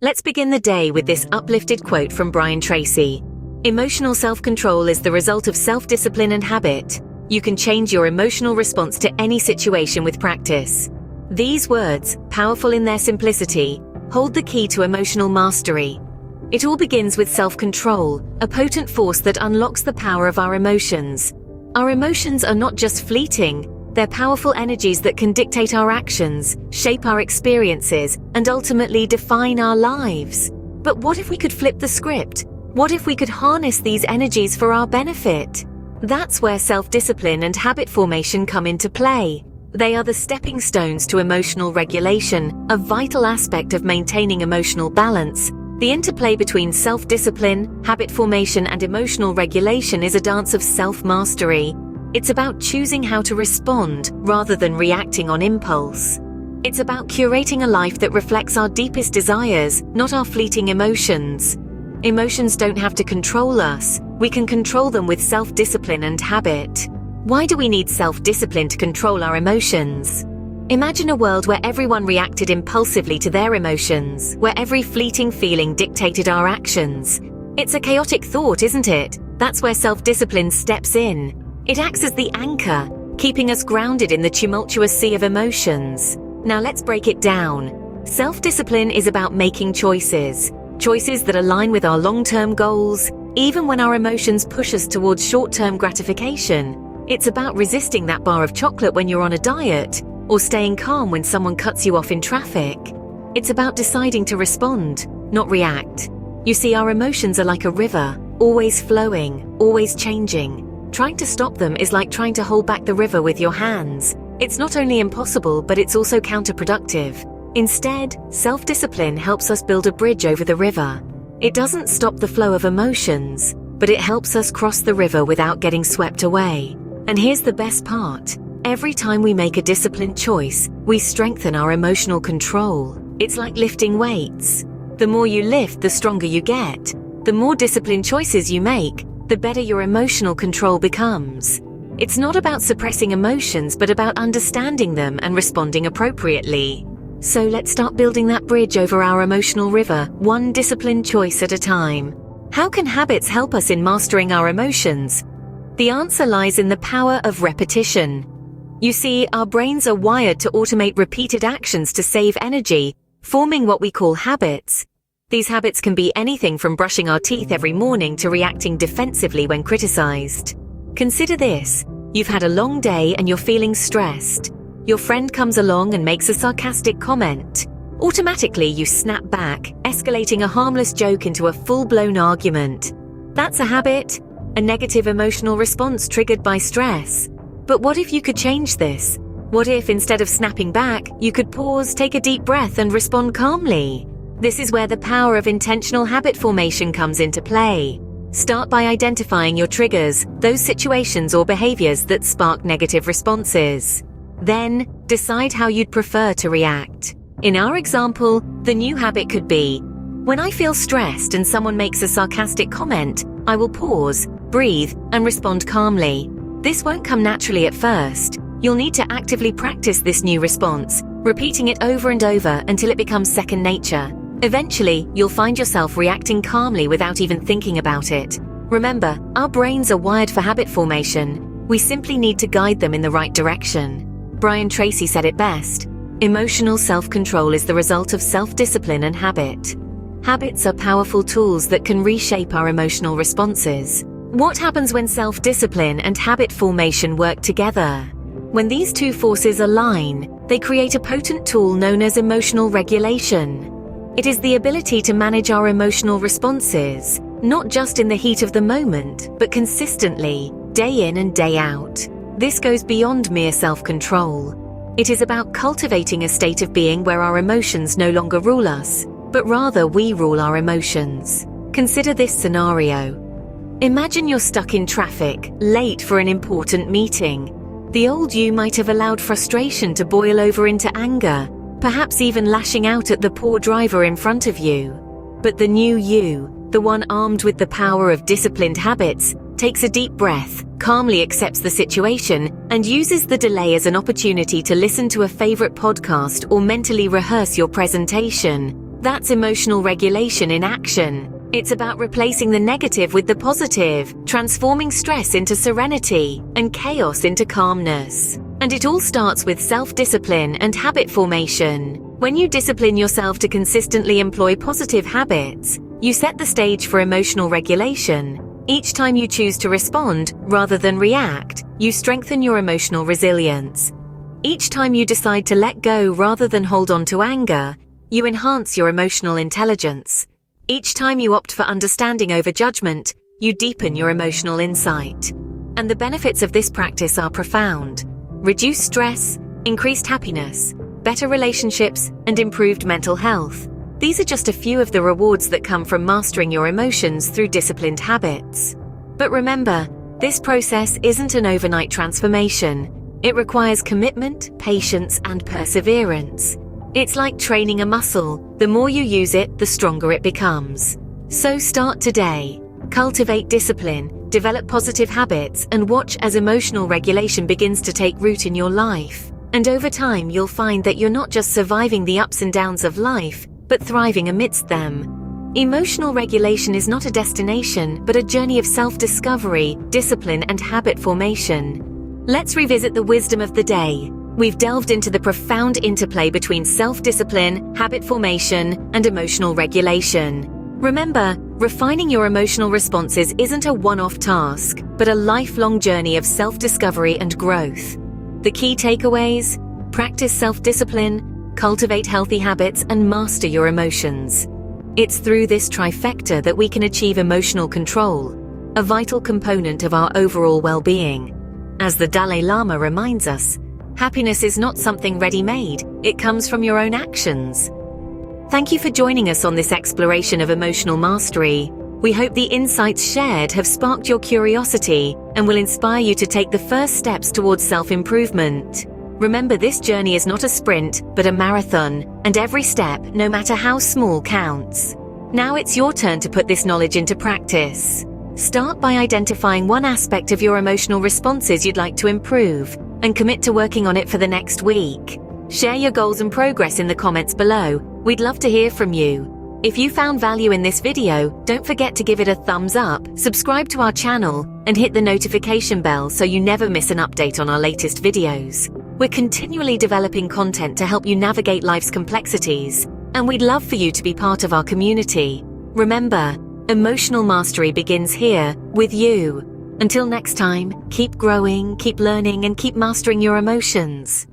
Let's begin the day with this uplifted quote from Brian Tracy. Emotional self-control is the result of self-discipline and habit. You can change your emotional response to any situation with practice. These words, powerful in their simplicity, hold the key to emotional mastery. It all begins with self-control, a potent force that unlocks the power of our emotions. Our emotions are not just fleeting, they're powerful energies that can dictate our actions, shape our experiences, and ultimately define our lives. But what if we could flip the script? What if we could harness these energies for our benefit? That's where self-discipline and habit formation come into play. They are the stepping stones to emotional regulation, a vital aspect of maintaining emotional balance. The interplay between self-discipline, habit formation, and emotional regulation is a dance of self-mastery. It's about choosing how to respond rather than reacting on impulse. It's about curating a life that reflects our deepest desires, not our fleeting emotions. Emotions don't have to control us. We can control them with self-discipline and habit. Why do we need self-discipline to control our emotions? Imagine a world where everyone reacted impulsively to their emotions, where every fleeting feeling dictated our actions. It's a chaotic thought, isn't it? That's where self-discipline steps in. It acts as the anchor, keeping us grounded in the tumultuous sea of emotions. Now let's break it down. Self-discipline is about making choices that align with our long-term goals, even when our emotions push us towards short-term gratification. It's about resisting that bar of chocolate when you're on a diet, or staying calm when someone cuts you off in traffic. It's about deciding to respond, not react. You see, our emotions are like a river, always flowing, always changing. Trying to stop them is like trying to hold back the river with your hands. It's not only impossible, but it's also counterproductive. Instead, self-discipline helps us build a bridge over the river. It doesn't stop the flow of emotions, but it helps us cross the river without getting swept away. And here's the best part. Every time we make a disciplined choice, we strengthen our emotional control. It's like lifting weights. The more you lift, the stronger you get. The more disciplined choices you make, the better your emotional control becomes. It's not about suppressing emotions, but about understanding them and responding appropriately. So let's start building that bridge over our emotional river, one disciplined choice at a time. How can habits help us in mastering our emotions? The answer lies in the power of repetition. You see, our brains are wired to automate repeated actions to save energy, forming what we call habits. These habits can be anything from brushing our teeth every morning to reacting defensively when criticized. Consider this. You've had a long day and you're feeling stressed. Your friend comes along and makes a sarcastic comment. Automatically, you snap back, escalating a harmless joke into a full-blown argument. That's a habit, a negative emotional response triggered by stress. But what if you could change this? What if, instead of snapping back, you could pause, take a deep breath, and respond calmly? This is where the power of intentional habit formation comes into play. Start by identifying your triggers, those situations or behaviors that spark negative responses. Then, decide how you'd prefer to react. In our example, the new habit could be, when I feel stressed and someone makes a sarcastic comment, I will pause, breathe, and respond calmly. This won't come naturally at first. You'll need to actively practice this new response, repeating it over and over until it becomes second nature. Eventually, you'll find yourself reacting calmly without even thinking about it. Remember, our brains are wired for habit formation. We simply need to guide them in the right direction. Brian Tracy said it best. Emotional self-control is the result of self-discipline and habit. Habits are powerful tools that can reshape our emotional responses. What happens when self-discipline and habit formation work together? When these two forces align, they create a potent tool known as emotional regulation. It is the ability to manage our emotional responses, not just in the heat of the moment, but consistently, day in and day out. This goes beyond mere self-control. It is about cultivating a state of being where our emotions no longer rule us, but rather we rule our emotions. Consider this scenario. Imagine you're stuck in traffic, late for an important meeting. The old you might have allowed frustration to boil over into anger, perhaps even lashing out at the poor driver in front of you. But the new you, the one armed with the power of disciplined habits, takes a deep breath, calmly accepts the situation, and uses the delay as an opportunity to listen to a favorite podcast or mentally rehearse your presentation. That's emotional regulation in action. It's about replacing the negative with the positive, transforming stress into serenity and chaos into calmness. And it all starts with self-discipline and habit formation. When you discipline yourself to consistently employ positive habits, you set the stage for emotional regulation. Each time you choose to respond rather than react, you strengthen your emotional resilience. Each time you decide to let go rather than hold on to anger, you enhance your emotional intelligence. Each time you opt for understanding over judgment, you deepen your emotional insight. And the benefits of this practice are profound. Reduced stress, increased happiness, better relationships, and improved mental health. These are just a few of the rewards that come from mastering your emotions through disciplined habits. But remember, this process isn't an overnight transformation. It requires commitment, patience, and perseverance. It's like training a muscle. The more you use it, the stronger it becomes. So start today. Cultivate discipline, develop positive habits, and watch as emotional regulation begins to take root in your life. And over time, you'll find that you're not just surviving the ups and downs of life, but thriving amidst them. Emotional regulation is not a destination, but a journey of self-discovery, discipline, and habit formation. Let's revisit the wisdom of the day. We've delved into the profound interplay between self-discipline, habit formation, and emotional regulation. Remember, refining your emotional responses isn't a one-off task, but a lifelong journey of self-discovery and growth. The key takeaways: practice self-discipline, cultivate healthy habits, and master your emotions. It's through this trifecta that we can achieve emotional control, a vital component of our overall well-being. As the Dalai Lama reminds us, happiness is not something ready-made, it comes from your own actions. Thank you for joining us on this exploration of emotional mastery. We hope the insights shared have sparked your curiosity and will inspire you to take the first steps towards self-improvement. Remember, this journey is not a sprint, but a marathon, and every step, no matter how small, counts. Now it's your turn to put this knowledge into practice. Start by identifying one aspect of your emotional responses you'd like to improve, and commit to working on it for the next week. Share your goals and progress in the comments below. We'd love to hear from you. If you found value in this video, don't forget to give it a thumbs up, subscribe to our channel, and hit the notification bell so you never miss an update on our latest videos. We're continually developing content to help you navigate life's complexities, and we'd love for you to be part of our community. Remember, emotional mastery begins here, with you. Until next time, keep growing, keep learning, and keep mastering your emotions.